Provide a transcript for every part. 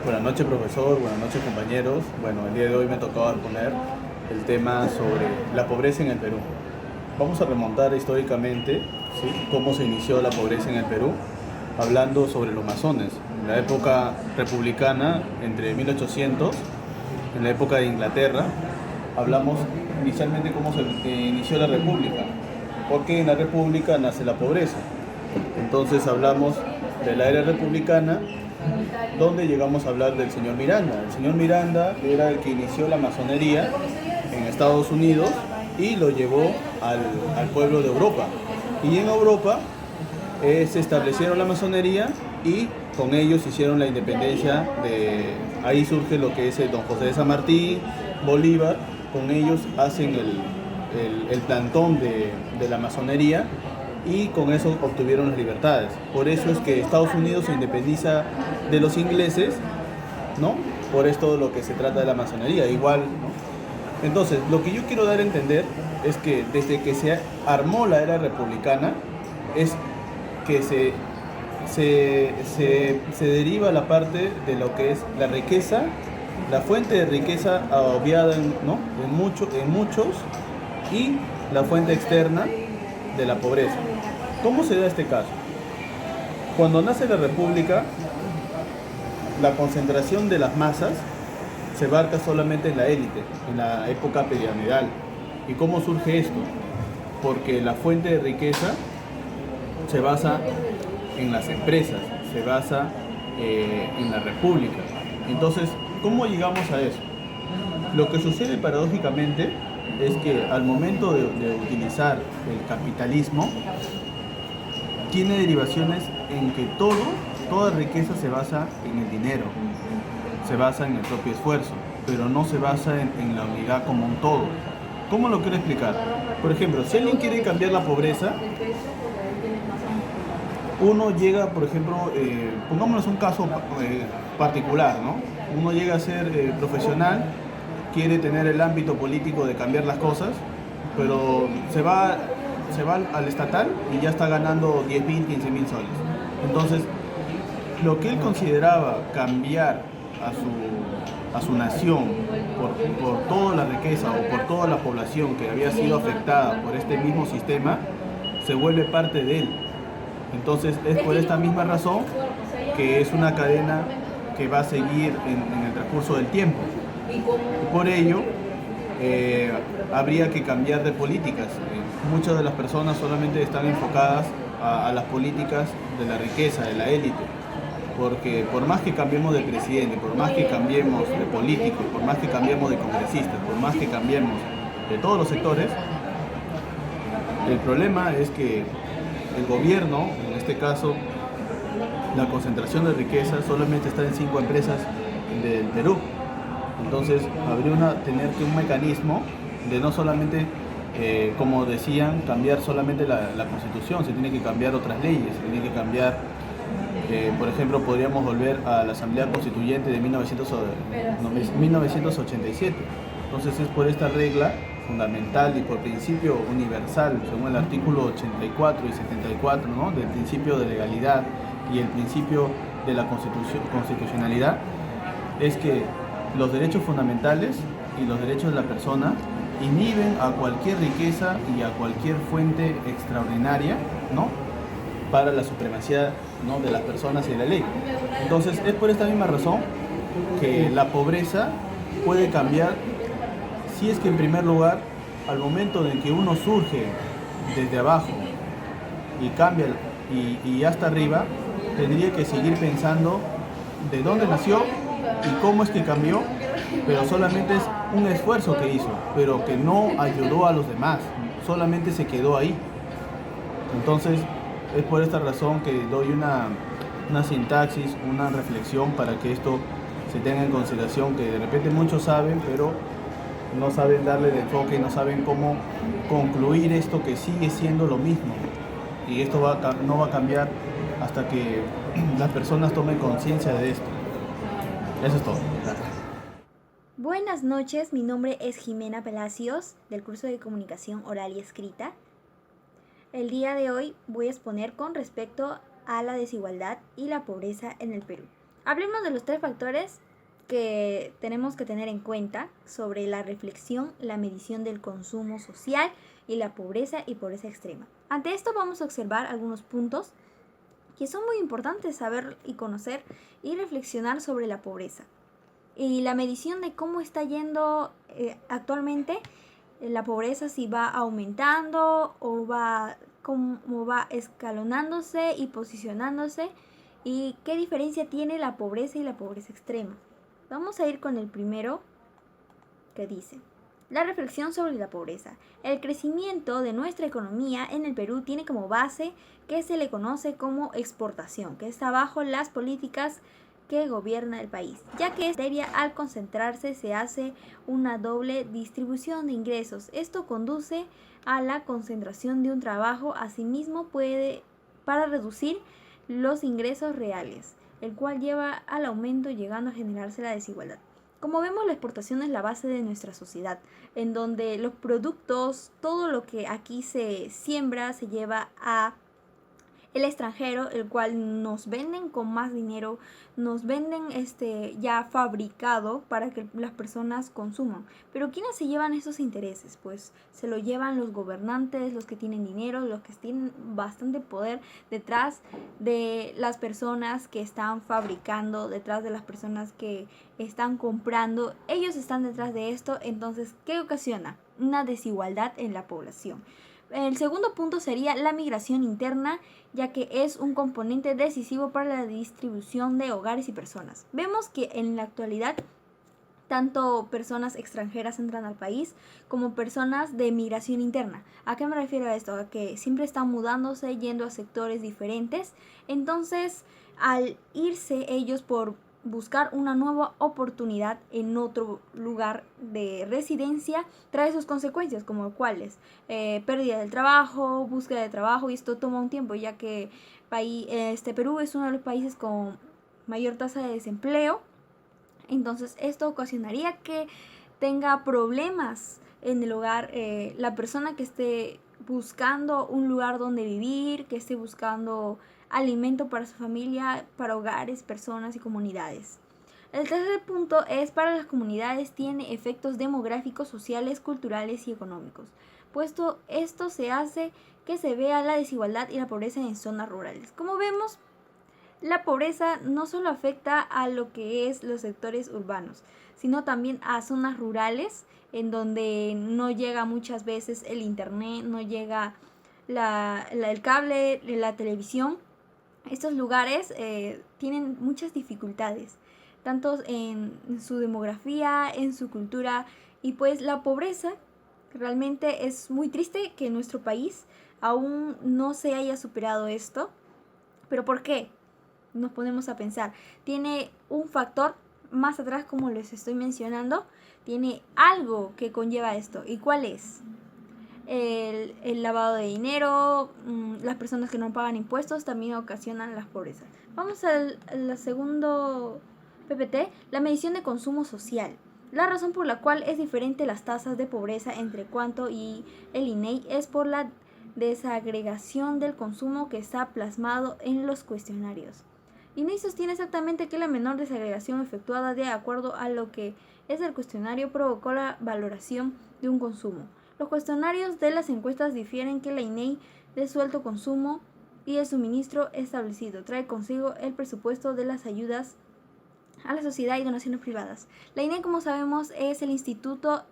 Buenas noches, profesor. Buenas noches, compañeros. Bueno, el día de hoy me tocaba exponer el tema sobre la pobreza en el Perú. Vamos a remontar históricamente, ¿sí?, cómo se inició la pobreza en el Perú, hablando sobre los masones. En la época republicana, entre 1800, en la época de Inglaterra, hablamos inicialmente cómo se inició la república, porque en la república nace la pobreza. Entonces hablamos de la era republicana, donde llegamos a hablar del señor Miranda. El señor Miranda era el que inició la masonería en Estados Unidos y lo llevó al pueblo de Europa. Y en Europa se establecieron la masonería y con ellos hicieron la independencia ahí surge lo que es el Don José de San Martín, Bolívar. Con ellos hacen el plantón de la masonería y con eso obtuvieron las libertades. Por eso es que Estados Unidos se independiza de los ingleses, ¿no? Por esto lo que se trata de la masonería, igual, ¿no? Entonces, lo que yo quiero dar a entender es que desde que se armó la era republicana, es que se deriva la parte de lo que es la riqueza, la fuente de riqueza obviada, ¿no?, en muchos, y la fuente externa de la pobreza. ¿Cómo se da este caso? Cuando nace la república, la concentración de las masas se abarca solamente en la élite, en la época piramidal. ¿Y cómo surge esto? Porque la fuente de riqueza se basa en las empresas, se basa en la república. Entonces, ¿cómo llegamos a eso? Lo que sucede paradójicamente es que al momento de utilizar el capitalismo, tiene derivaciones en que toda riqueza se basa en el dinero, se basa en el propio esfuerzo, pero no se basa en la unidad como un todo. ¿Cómo lo quiero explicar? Por ejemplo, si alguien quiere cambiar la pobreza, uno llega, por ejemplo, pongámonos un caso particular, ¿no? Uno llega a ser profesional, quiere tener el ámbito político de cambiar las cosas, pero se va al estatal y ya está ganando 10.000, 15.000 soles. Entonces, lo que él consideraba cambiar a su nación por toda la riqueza o por toda la población que había sido afectada por este mismo sistema, se vuelve parte de él. Entonces, es por esta misma razón que es una cadena que va a seguir en el transcurso del tiempo. Y por ello, habría que cambiar de políticas. Muchas de las personas solamente están enfocadas a las políticas de la riqueza, de la élite, porque por más que cambiemos de presidente, por más que cambiemos de político, por más que cambiemos de congresistas, por más que cambiemos de todos los sectores, el problema es que el gobierno, en este caso, la concentración de riqueza solamente está en 5 empresas del Perú. Entonces habría tener que un mecanismo de no solamente, como decían, cambiar solamente la constitución, se tiene que cambiar otras leyes, se tiene que cambiar, por ejemplo, podríamos volver a la Asamblea Constituyente de 1987. Entonces es por esta regla fundamental y por principio universal, según el artículo 84 y 74, ¿no?, del principio de legalidad y el principio de la constitucionalidad, es que los derechos fundamentales y los derechos de la persona inhiben a cualquier riqueza y a cualquier fuente extraordinaria, ¿no?, para la supremacía, ¿no?, de las personas y de la ley. Entonces, es por esta misma razón que la pobreza puede cambiar si es que, en primer lugar, al momento en que uno surge desde abajo y cambia y hasta arriba, tendría que seguir pensando de dónde nació y cómo es que cambió, pero solamente es un esfuerzo que hizo, pero que no ayudó a los demás, solamente se quedó ahí. Entonces, es por esta razón que doy una sintaxis, una reflexión para que esto se tenga en consideración, que de repente muchos saben, pero no saben darle el enfoque, no saben cómo concluir esto que sigue siendo lo mismo. Y esto no va a cambiar hasta que las personas tomen conciencia de esto. Eso es todo. Gracias. Buenas noches, mi nombre es Jimena Palacios, del curso de Comunicación Oral y Escrita. El día de hoy voy a exponer con respecto a la desigualdad y la pobreza en el Perú. Hablemos de los 3 factores que tenemos que tener en cuenta sobre la reflexión, la medición del consumo social y la pobreza y pobreza extrema. Ante esto vamos a observar algunos puntos que son muy importantes saber y conocer y reflexionar sobre la pobreza y la medición de cómo está yendo actualmente la pobreza, si va aumentando o cómo va escalonándose y posicionándose, y qué diferencia tiene la pobreza y la pobreza extrema. Vamos a ir con el primero, que dice: la reflexión sobre la pobreza. El crecimiento de nuestra economía en el Perú tiene como base que se le conoce como exportación, que está bajo las políticas que gobierna el país, ya que esta materia, al concentrarse, se hace una doble distribución de ingresos. Esto conduce a la concentración de un trabajo, asimismo puede para reducir los ingresos reales, el cual lleva al aumento, llegando a generarse la desigualdad. Como vemos, la exportación es la base de nuestra sociedad, en donde los productos, todo lo que aquí se siembra, se lleva a el extranjero, el cual nos venden con más dinero, nos venden ya fabricado para que las personas consuman. Pero ¿quiénes se llevan esos intereses? Pues se lo llevan los gobernantes, los que tienen dinero, los que tienen bastante poder detrás de las personas que están fabricando, detrás de las personas que están comprando. Ellos están detrás de esto. Entonces, ¿qué ocasiona? Una desigualdad en la población. El segundo punto sería la migración interna, ya que es un componente decisivo para la distribución de hogares y personas. Vemos que en la actualidad tanto personas extranjeras entran al país como personas de migración interna. ¿A qué me refiero a esto? A que siempre están mudándose, yendo a sectores diferentes. Entonces, al irse ellos por buscar una nueva oportunidad en otro lugar de residencia, trae sus consecuencias, como cuáles: pérdida del trabajo, búsqueda de trabajo, y esto toma un tiempo, ya que Perú es uno de los países con mayor tasa de desempleo. Entonces esto ocasionaría que tenga problemas en el hogar, la persona que esté buscando un lugar donde vivir, que esté buscando alimento para su familia, para hogares, personas y comunidades. El tercer punto es: para las comunidades tiene efectos demográficos, sociales, culturales y económicos, puesto esto se hace que se vea la desigualdad y la pobreza en zonas rurales. Como vemos, la pobreza no solo afecta a lo que es los sectores urbanos, sino también a zonas rurales, en donde no llega muchas veces el internet, no llega el cable, la televisión. Estos lugares tienen muchas dificultades, tanto en su demografía, en su cultura, y pues la pobreza realmente es muy triste que en nuestro país aún no se haya superado esto. ¿Pero por qué? Nos ponemos a pensar. Tiene un factor más atrás, como les estoy mencionando, tiene algo que conlleva esto. ¿Y cuál es? El lavado de dinero, las personas que no pagan impuestos también ocasionan la pobreza. Vamos al segundo PPT, la medición de consumo social. La razón por la cual es diferente las tasas de pobreza entre Cuanto y el INEI es por la desagregación del consumo que está plasmado en los cuestionarios. INEI sostiene exactamente que la menor desagregación efectuada de acuerdo a lo que es el cuestionario provocó la valoración de un consumo. Los cuestionarios de las encuestas difieren que la INEI de su alto consumo y el suministro establecido trae consigo el presupuesto de las ayudas a la sociedad y donaciones privadas. La INEI, como sabemos, es el Instituto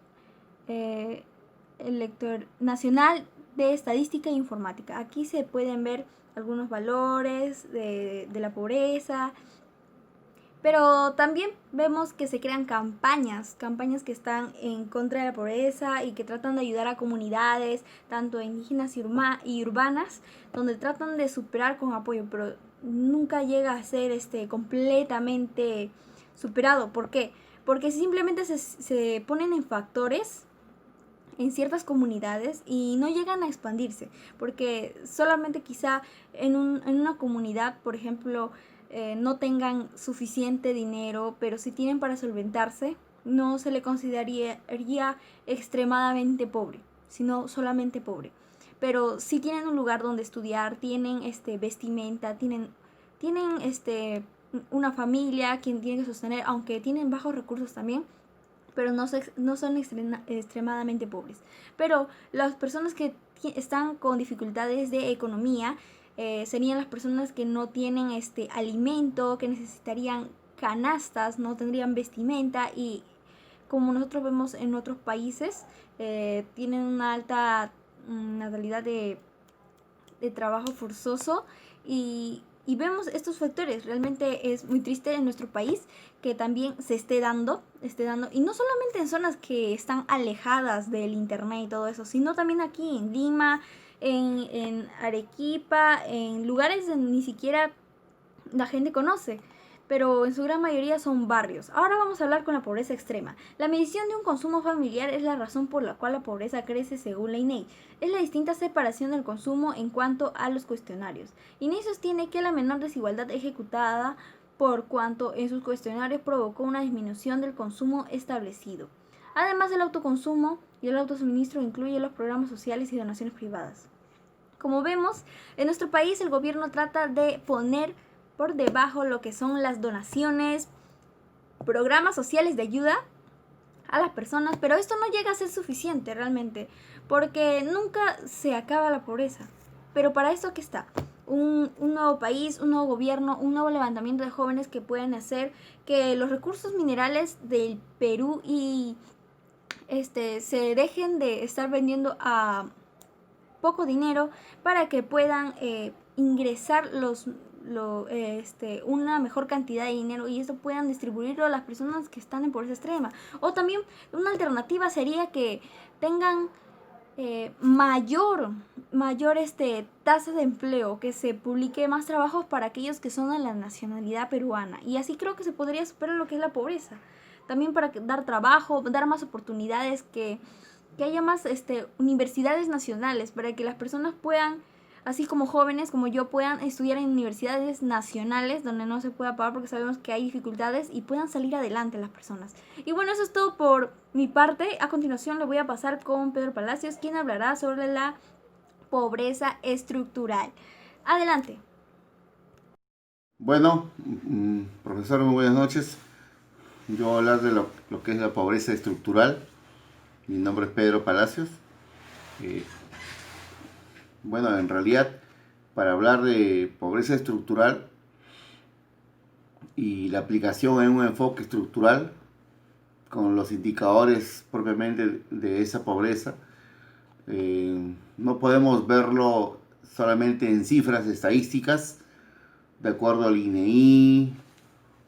Nacional de Estadística e Informática. Aquí se pueden ver algunos valores de la pobreza, pero también vemos que se crean campañas que están en contra de la pobreza y que tratan de ayudar a comunidades, tanto indígenas y urbanas, donde tratan de superar con apoyo, pero nunca llega a ser completamente superado. ¿Por qué? Porque simplemente se ponen en factores en ciertas comunidades y no llegan a expandirse, porque solamente quizá en una comunidad, por ejemplo, no tengan suficiente dinero, pero si tienen para solventarse, no se le consideraría extremadamente pobre, sino solamente pobre. Pero si tienen un lugar donde estudiar, tienen vestimenta, tienen una familia, quien tiene que sostener, aunque tienen bajos recursos también, pero no son extremadamente pobres. Pero las personas que están con dificultades de economía serían las personas que no tienen alimento, que necesitarían canastas, no tendrían vestimenta y como nosotros vemos en otros países, tienen una alta natalidad de trabajo forzoso y vemos estos factores. Realmente es muy triste en nuestro país que también se esté dando, y no solamente en zonas que están alejadas del internet y todo eso, sino también aquí en Lima, en Arequipa, en lugares donde ni siquiera la gente conoce, pero en su gran mayoría son barrios. Ahora vamos a hablar con la pobreza extrema. La medición de un consumo familiar es la razón por la cual la pobreza crece según la INEI. Es la distinta separación del consumo en cuanto a los cuestionarios. INEI sostiene que la menor desigualdad ejecutada por cuanto en sus cuestionarios provocó una disminución del consumo establecido. Además del autoconsumo y el autosuministro incluye los programas sociales y donaciones privadas. Como vemos, en nuestro país el gobierno trata de poner por debajo lo que son las donaciones, programas sociales de ayuda a las personas, pero esto no llega a ser suficiente realmente, porque nunca se acaba la pobreza. Pero para esto aquí está, un nuevo país, un nuevo gobierno, un nuevo levantamiento de jóvenes que pueden hacer que los recursos minerales del Perú y se dejen de estar vendiendo a poco dinero para que puedan ingresar una mejor cantidad de dinero y eso puedan distribuirlo a las personas que están en pobreza extrema. O también una alternativa sería que tengan mayor tasa de empleo, que se publique más trabajos para aquellos que son de la nacionalidad peruana y así creo que se podría superar lo que es la pobreza. También para dar trabajo, dar más oportunidades, que haya más universidades nacionales para que las personas puedan, así como jóvenes como yo, puedan estudiar en universidades nacionales donde no se pueda pagar porque sabemos que hay dificultades y puedan salir adelante las personas. Y bueno, eso es todo por mi parte. A continuación le voy a pasar con Pedro Palacios, quien hablará sobre la pobreza estructural. Adelante. Bueno, profesor, muy buenas noches. Yo voy a hablar de lo que es la pobreza estructural. Mi nombre es Pedro Palacios. Eh, bueno, en realidad, para hablar de pobreza estructural y la aplicación en un enfoque estructural con los indicadores propiamente de esa pobreza, no podemos verlo solamente en cifras estadísticas, de acuerdo al INEI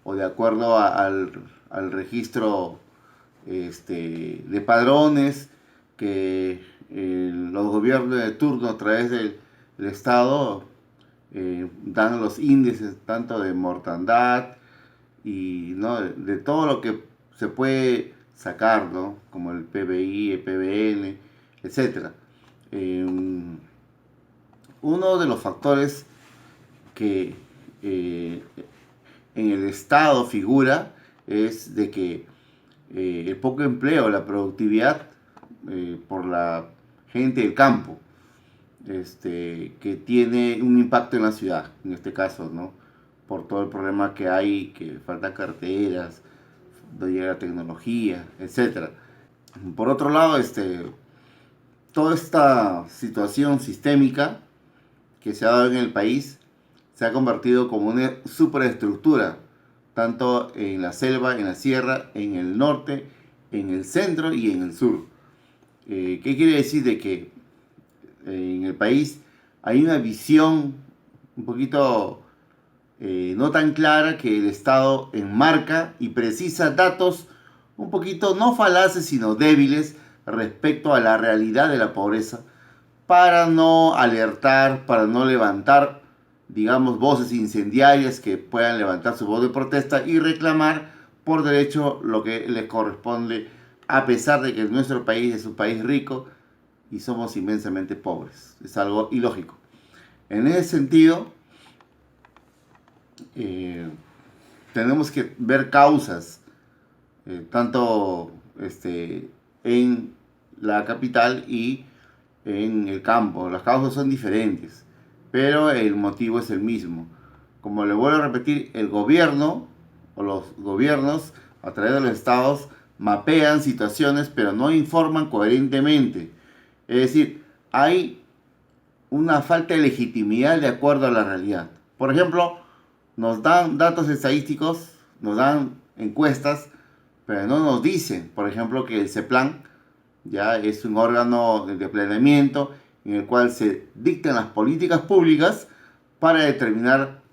o de acuerdo al registro de padrones que los gobiernos de turno a través del Estado dan los índices tanto de mortandad y ¿no? de todo lo que se puede sacar, ¿no? Como el PBI, el PBN, etc. Uno de los factores que en el Estado figura es de que el poco empleo, la productividad por la gente del campo, que tiene un impacto en la ciudad, en este caso, ¿no? Por todo el problema que hay, que faltan carteras, no llega la tecnología, etcétera. Por otro lado, toda esta situación sistémica que se ha dado en el país se ha convertido como una superestructura, tanto en la selva, en la sierra, en el norte, en el centro y en el sur. ¿Qué quiere decir? De que en el país hay una visión un poquito no tan clara, que el Estado enmarca y precisa datos un poquito no falaces sino débiles respecto a la realidad de la pobreza, para no alertar, para no levantar, digamos, voces incendiarias que puedan levantar su voz de protesta y reclamar por derecho lo que les corresponde, a pesar de que nuestro país es un país rico y somos inmensamente pobres. Es algo ilógico. En ese sentido, tenemos que ver causas, tanto en la capital y en el campo. Las causas son diferentes, pero el motivo es el mismo. como le vuelvo a repetir, el gobierno o los gobiernos a través de los estados mapean situaciones pero no informan coherentemente. Es decir, hay una falta de legitimidad de acuerdo a la realidad. Por ejemplo, nos dan datos estadísticos, nos dan encuestas, pero no nos dicen, por ejemplo, que el CEPLAN ya es un órgano de planeamiento en el cual se dictan las políticas públicas para determinar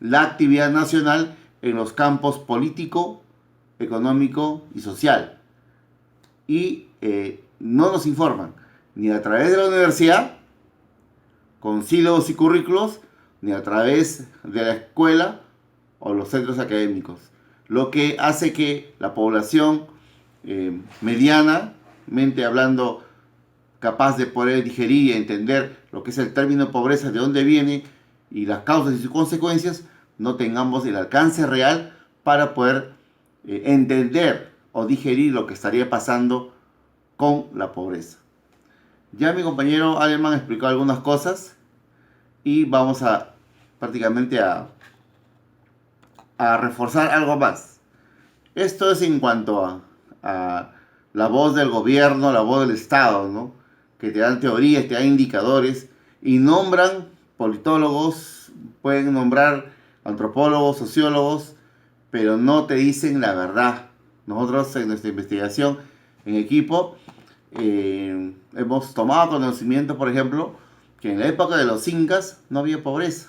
la actividad nacional en los campos político, económico y social. Y no nos informan ni a través de la universidad, con sílabos y currículos, ni a través de la escuela o los centros académicos. Lo que hace que la población medianamente hablando, capaz de poder digerir y entender lo que es el término pobreza, de dónde viene y las causas y sus consecuencias, no tengamos el alcance real para poder entender o digerir lo que estaría pasando con la pobreza. Ya mi compañero Alemán explicó algunas cosas y vamos a prácticamente a reforzar algo más. Esto es en cuanto a la voz del gobierno, la voz del Estado, ¿no? Que te dan teorías, te dan indicadores y nombran politólogos, pueden nombrar antropólogos, sociólogos, pero no te dicen la verdad. Nosotros en nuestra investigación en equipo hemos tomado conocimiento, por ejemplo, que en la época de los incas no había pobreza,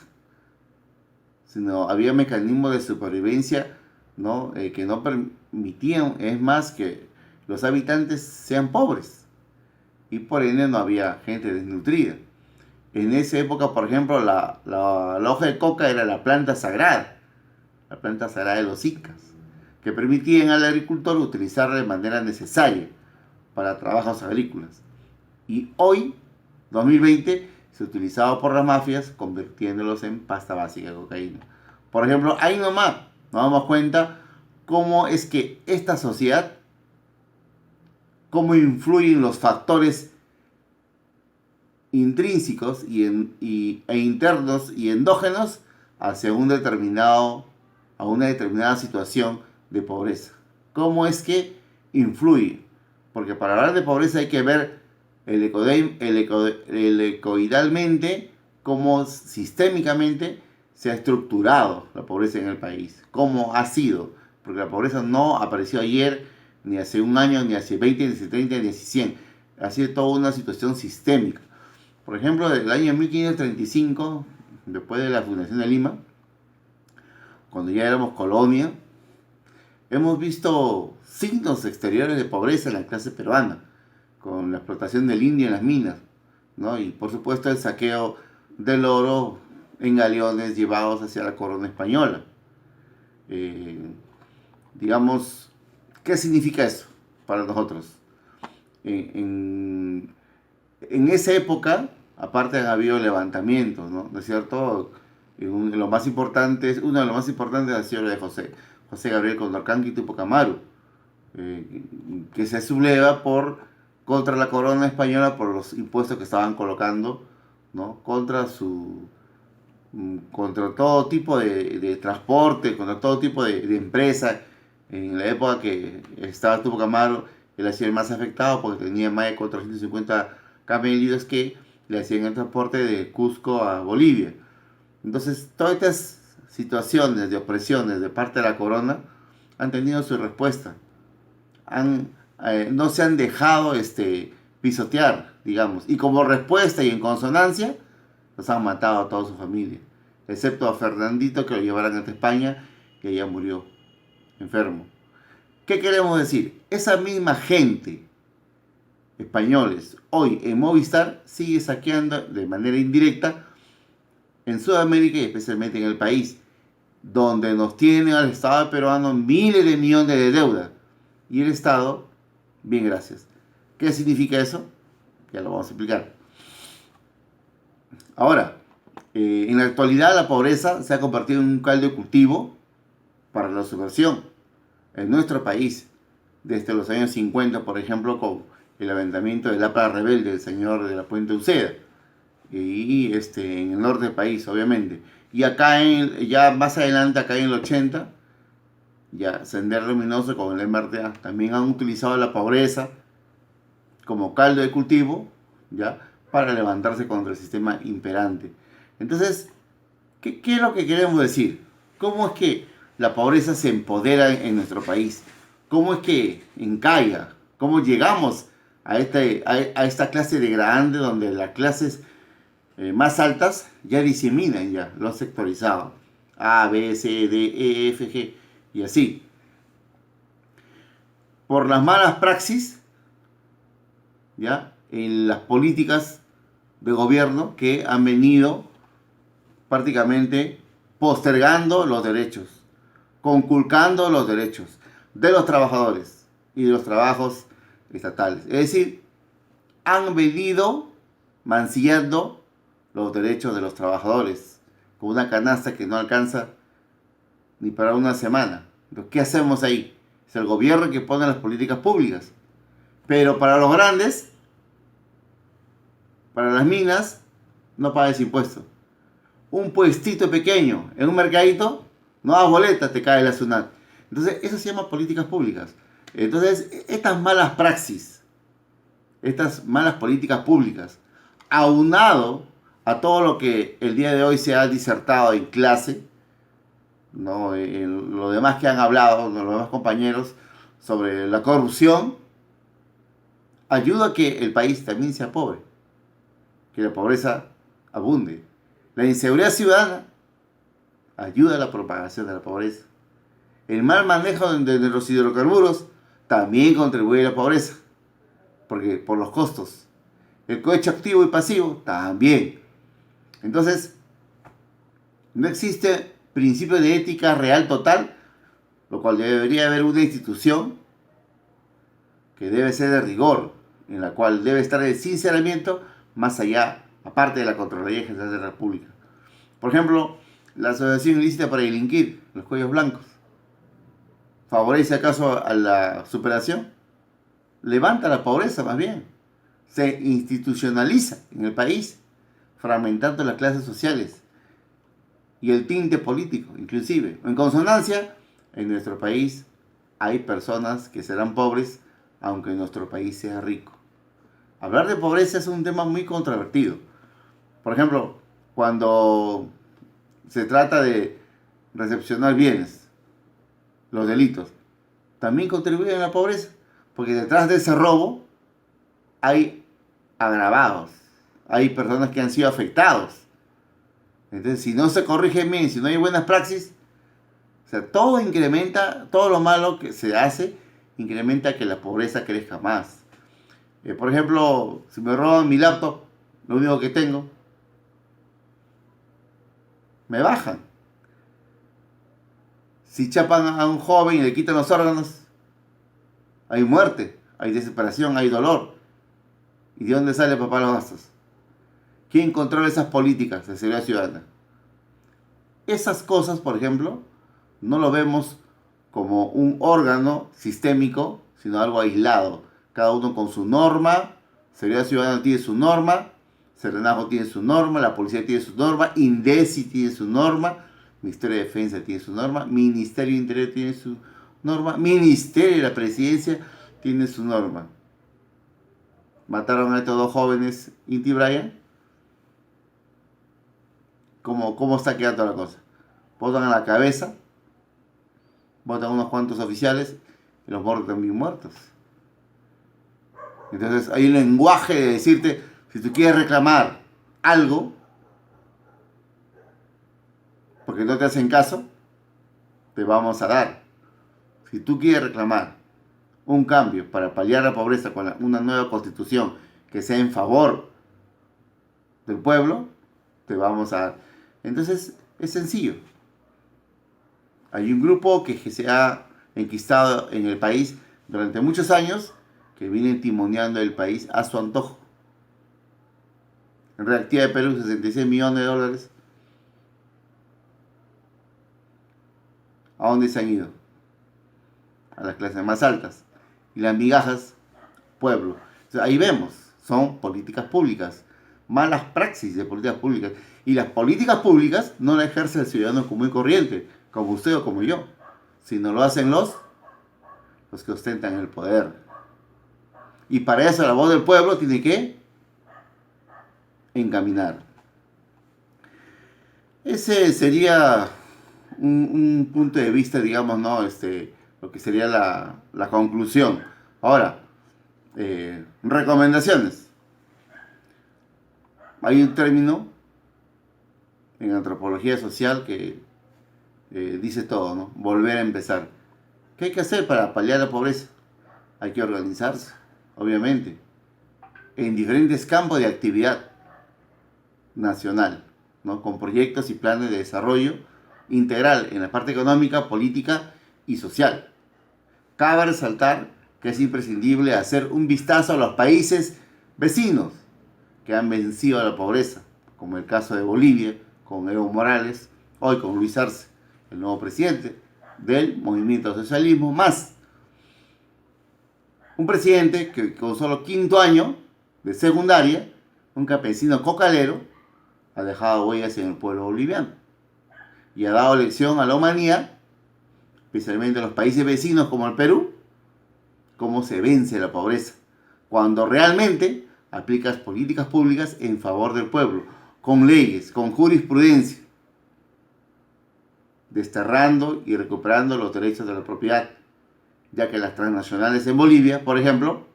sino había mecanismos de supervivencia, ¿no? Que no permitían, es más, que los habitantes sean pobres y por ende no había gente desnutrida. En esa época, por ejemplo, la hoja de coca era la planta sagrada de los incas, que permitían al agricultor utilizarla de manera necesaria para trabajos agrícolas. Y hoy, 2020, se utilizaba por las mafias convirtiéndolos en pasta básica de cocaína. Por ejemplo, ahí nomás nos damos cuenta cómo es que esta sociedad, cómo influyen los factores intrínsecos e internos y endógenos hacia a una determinada situación de pobreza. ¿Cómo es que influye? Porque para hablar de pobreza hay que ver helicoidalmente cómo sistémicamente se ha estructurado la pobreza en el país, cómo ha sido, porque la pobreza no apareció ayer, ni hace un año, ni hace 20, ni hace 30, ni hace 100, ha sido toda una situación sistémica. Por ejemplo, desde el año 1535, después de la fundación de Lima, cuando ya éramos colonia, hemos visto signos exteriores de pobreza en la clase peruana, con la explotación del indio en las minas, ¿no? Y por supuesto el saqueo del oro en galeones llevados hacia la corona española. Digamos, ¿qué significa eso para nosotros? En esa época, aparte han habido levantamientos, ¿no? ¿No es cierto? Uno de los más importantes ha sido el de José Gabriel Condorcanqui Tupac Amaru, que se subleva contra la corona española por los impuestos que estaban colocando, ¿no? Contra todo tipo de transporte, contra todo tipo de empresa. En la época que estaba Tupac Amaru, él ha sido el más afectado porque tenía más de 450 camellos que le hacían el transporte de Cusco a Bolivia. Entonces, todas estas situaciones de opresiones de parte de la corona han tenido su respuesta. No se han dejado pisotear, digamos. Y como respuesta y en consonancia, los han matado a toda su familia. Excepto a Fernandito, que lo llevaron ante España, que ya murió enfermo. ¿Qué queremos decir? Esa misma gente, españoles, hoy en Movistar, sigue saqueando de manera indirecta en Sudamérica y especialmente en el país, donde nos tiene al Estado peruano miles de millones de deuda. Y el Estado, bien, gracias. ¿Qué significa eso? Ya lo vamos a explicar. Ahora, en la actualidad la pobreza se ha convertido en un caldo de cultivo para la subversión en nuestro país. Desde los años 50, por ejemplo, con el levantamiento del APRA rebelde del señor de la Puente Uceda. Y en el norte del país, obviamente. Y acá, ya más adelante, acá en el 80, ya Sendero Luminoso con el MRTA también han utilizado la pobreza como caldo de cultivo, ya, para levantarse contra el sistema imperante. Entonces, ¿qué es lo que queremos decir? ¿Cómo es que la pobreza se empodera en nuestro país? ¿Cómo es que encalla? ¿Cómo llegamos a esta clase degradante donde las clases más altas ya diseminan, ya lo han sectorizado? A, B, C, D, E, F, G y así. Por las malas praxis, ya, en las políticas de gobierno que han venido prácticamente postergando los derechos, conculcando los derechos de los trabajadores y de los trabajos estatales. Es decir, han venido mancillando los derechos de los trabajadores con una canasta que no alcanza ni para una semana. Entonces, ¿qué hacemos ahí? Es el gobierno que pone las políticas públicas. Pero para los grandes, para las minas, no pagues impuestos. Un puestito pequeño en un mercadito, no das boleta, te cae la SUNAT. Entonces, eso se llama políticas públicas. Entonces, estas malas praxis, estas malas políticas públicas, aunado a todo lo que el día de hoy se ha disertado en clase, ¿no? En lo demás que han hablado, los demás compañeros, sobre la corrupción, ayuda a que el país también sea pobre, que la pobreza abunde. La inseguridad ciudadana ayuda a la propagación de la pobreza. El mal manejo de los hidrocarburos también contribuye a la pobreza, porque por los costos. El cohecho activo y pasivo también. Entonces, no existe principio de ética real total, lo cual debería haber una institución que debe ser de rigor, en la cual debe estar el sinceramiento más allá, aparte de la Contraloría General de la República. Por ejemplo, la asociación ilícita para delinquir, los cuellos blancos, ¿favorece acaso a la superación? Levanta la pobreza más bien. Se institucionaliza en el país, fragmentando las clases sociales y el tinte político, inclusive. En consonancia, en nuestro país hay personas que serán pobres, aunque nuestro país sea rico. Hablar de pobreza es un tema muy controvertido. Por ejemplo, cuando se trata de recepcionar bienes, los delitos, también contribuyen a la pobreza, porque detrás de ese robo hay agravados, hay personas que han sido afectados. Entonces, si no se corrige bien, si no hay buenas praxis, o sea, todo incrementa, todo lo malo que se hace, incrementa que la pobreza crezca más. Por ejemplo, si me roban mi laptop, lo único que tengo, me bajan. Si chapan a un joven y le quitan los órganos, hay muerte, hay desesperación, hay dolor. ¿Y de dónde sale papá los gastos? ¿Quién controla esas políticas de seguridad ciudadana? Esas cosas, por ejemplo, no lo vemos como un órgano sistémico, sino algo aislado. Cada uno con su norma. Seguridad Ciudadana tiene su norma, Serenajo tiene su norma, la policía tiene su norma, INDECI tiene su norma, Ministerio de Defensa tiene su norma, Ministerio de Interior tiene su norma, Ministerio de la Presidencia tiene su norma. Mataron a estos dos jóvenes, Inti y Brian. ¿Cómo está quedando la cosa? Botan a la cabeza, botan unos cuantos oficiales y los muertos también muertos. Entonces hay un lenguaje de decirte, si tú quieres reclamar algo, porque no te hacen caso, te vamos a dar. Si tú quieres reclamar un cambio para paliar la pobreza con una nueva constitución que sea en favor del pueblo, te vamos a dar. Entonces es sencillo. Hay un grupo que se ha enquistado en el país durante muchos años, que viene timoneando el país a su antojo. En Reactiva de Perú, 66 millones de dólares. ¿A dónde se han ido? A las clases más altas. Y las migajas, pueblo. Entonces, ahí vemos, son políticas públicas. Malas praxis de políticas públicas. Y las políticas públicas no las ejerce el ciudadano común y corriente, como usted o como yo, sino lo hacen los que ostentan el poder. Y para eso la voz del pueblo tiene que encaminar. Ese sería un punto de vista, digamos, ¿no? Lo que sería la conclusión. Ahora, recomendaciones. Hay un término en antropología social que dice todo, ¿no? Volver a empezar. ¿Qué hay que hacer para paliar la pobreza? Hay que organizarse, obviamente, en diferentes campos de actividad nacional, ¿no? Con proyectos y planes de desarrollo integral en la parte económica, política y social. Cabe resaltar que es imprescindible hacer un vistazo a los países vecinos que han vencido a la pobreza, como el caso de Bolivia, con Evo Morales, hoy con Luis Arce, el nuevo presidente del movimiento socialismo, más un presidente que con solo quinto año de secundaria, un campesino cocalero, ha dejado huellas en el pueblo boliviano y ha dado lección a la humanidad, especialmente a los países vecinos como el Perú, cómo se vence la pobreza, cuando realmente aplicas políticas públicas en favor del pueblo, con leyes, con jurisprudencia, desterrando y recuperando los derechos de la propiedad, ya que las transnacionales en Bolivia, por ejemplo,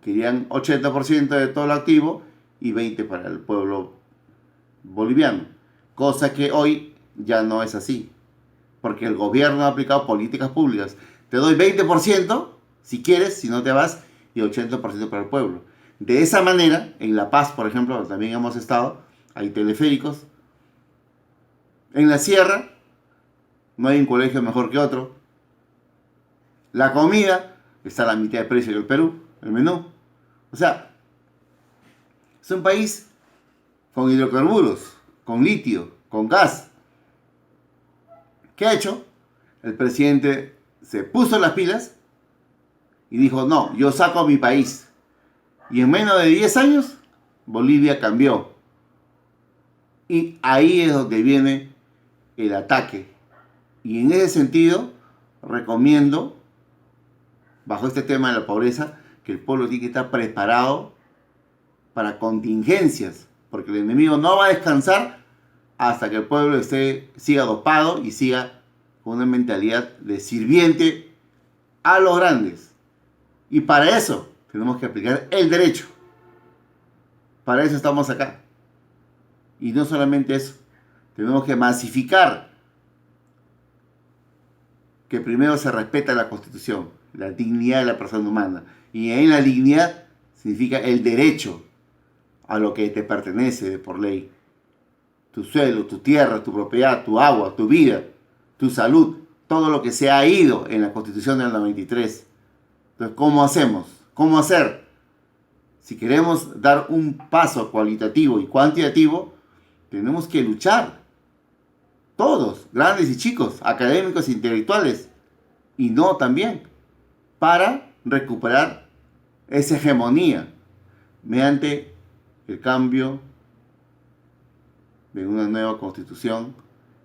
querían 80% de todo lo activo y 20% para el pueblo boliviano, cosa que hoy ya no es así, porque el gobierno ha aplicado políticas públicas. Te doy 20% si quieres, si no te vas, y 80% para el pueblo. De esa manera, en La Paz, por ejemplo, donde también hemos estado, hay teleféricos. En la sierra no hay un colegio mejor que otro. La comida está a la mitad de precio que el Perú, el menú. O sea, es un país con hidrocarburos, con litio, con gas. ¿Qué ha hecho? El presidente se puso las pilas y dijo, no, yo saco a mi país. Y en menos de 10 años, Bolivia cambió. Y ahí es donde viene el ataque. Y en ese sentido, recomiendo, bajo este tema de la pobreza, que el pueblo tiene que estar preparado para contingencias, porque el enemigo no va a descansar hasta que el pueblo siga dopado y siga con una mentalidad de sirviente a los grandes. Y para eso tenemos que aplicar el derecho. Para eso estamos acá. Y no solamente eso, tenemos que masificar que primero se respeta la Constitución, la dignidad de la persona humana. Y en la dignidad significa el derecho a lo que te pertenece por ley. Tu suelo, tu tierra, tu propiedad, tu agua, tu vida, tu salud, todo lo que se ha ido en la Constitución del 93. Entonces, ¿cómo hacemos? ¿Cómo hacer? Si queremos dar un paso cualitativo y cuantitativo, tenemos que luchar. Todos, grandes y chicos, académicos e intelectuales, y no también, para recuperar esa hegemonía mediante el cambio de una nueva constitución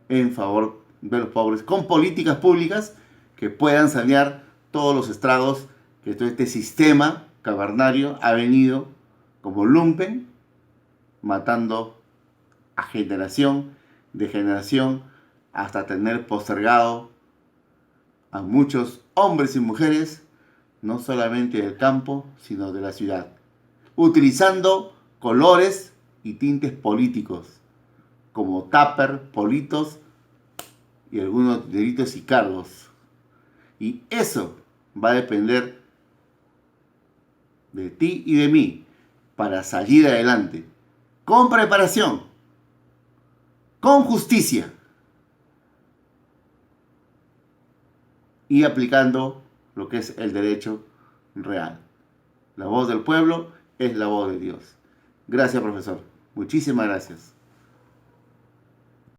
en favor de los pobres, con políticas públicas que puedan sanear todos los estragos que todo este sistema cavernario ha venido como lumpen, matando a generación de generación hasta tener postergado a muchos hombres y mujeres, no solamente del campo, sino de la ciudad, utilizando colores y tintes políticos, como tupper, politos y algunos delitos y cargos. Y eso va a depender de ti y de mí para salir adelante, con preparación, con justicia y aplicando lo que es el derecho real. La voz del pueblo es la voz de Dios. Gracias, profesor. Muchísimas gracias.